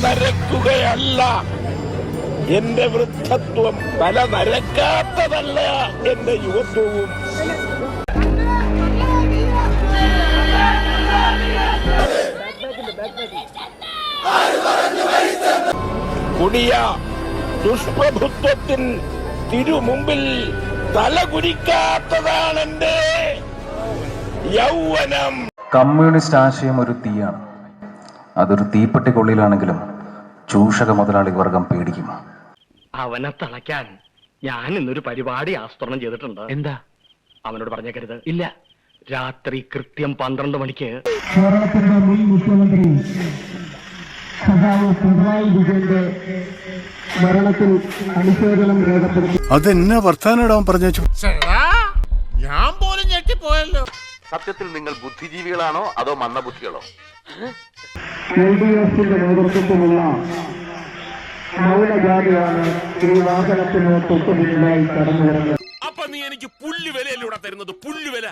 നരക്കുകയല്ല. എന്റെ വൃദ്ധത്വം തല നരക്കാത്തതല്ല എന്റെ യുവത്വവും. കൊടിയ ദുഷ്പ്രഭുത്വത്തിൻ തിരുമുമ്പിൽ തലകുനിക്കാത്തതാണ് എന്റെ യൗവനം. കമ്മ്യൂണിസ്റ്റ് ആശയം ഒരു തീയാണ്. അതൊരു തീപ്പെട്ടിക്കൊള്ളിയിലാണെങ്കിലും ചൂഷക മുതലാളി വർഗം പേടിക്കും. അവനെ തളയ്ക്കാൻ ഞാൻ ഇന്നൊരു പരിപാടി ആസൂത്രണം ചെയ്തിട്ടുണ്ട്. എന്താ? അവനോട് പറഞ്ഞേക്കരുത്. ഇല്ല, രാത്രി കൃത്യം 12 മണിക്ക് കേരളത്തിന്റെ മുൻ മുഖ്യമന്ത്രി സഖാവ് പിണറായി വിജയന്റെ മരണത്തിൽ അനുശോചനം രേഖപ്പെടുത്തി. അതെന്നാ വർത്താനം പറഞ്ഞു? ഞാൻ പോലും ഞെട്ടിപ്പോയല്ലോ. സത്യത്തിൽ നിങ്ങൾ ബുദ്ധിജീവികളാണോ അതോ മന്ദബുദ്ധികളോ? LDF നേതൃത്വത്തിലുള്ള മൗനജാതിയാണ് ഈ വാഹനത്തിന് തൊട്ടുപിന്നിലായി കടന്നു വരുന്നത്. അപ്പൊ നീ എനിക്ക് പുല്ലുവിലൂടെ തരുന്നത്? പുല്ലുവില.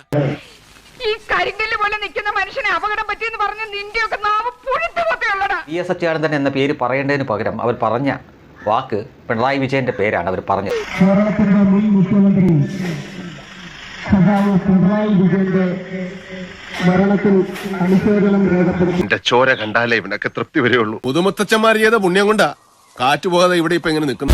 ഈ കരിങ്കല്ല് പോലെ നിൽക്കുന്ന മനുഷ്യനെ അപകടം പറ്റിയെന്ന് പറഞ്ഞ നിന്റെയൊക്കെ നാവ് പുഴുത്തുകൊക്കെയുള്ളടാ. VS അച്യുതാനന്ദൻ എന്ന പേര് പറയേണ്ടതിന് പകരം അവർ പറഞ്ഞ വാക്ക് പിണറായി വിജയന്റെ പേരാണ് അവർ പറഞ്ഞത്. കേരളത്തിന്റെ മുൻ മുഖ്യമന്ത്രി സഖാവ് പിണറായി വിജയന്റെ മരണത്തിൽ അനുശോചനം രേഖപ്പെടുത്തി. എന്റെ ചോര കണ്ടാലേ ഇവനൊക്കെ തൃപ്തി വരെയുള്ളൂ. പുതുമുത്തച്ഛന്മാർ ചെയ്ത പുണ്യം കൊണ്ടാ കാറ്റുപോകാതെ ഇവിടെ ഇപ്പൊ എങ്ങനെ നിൽക്കുന്നു.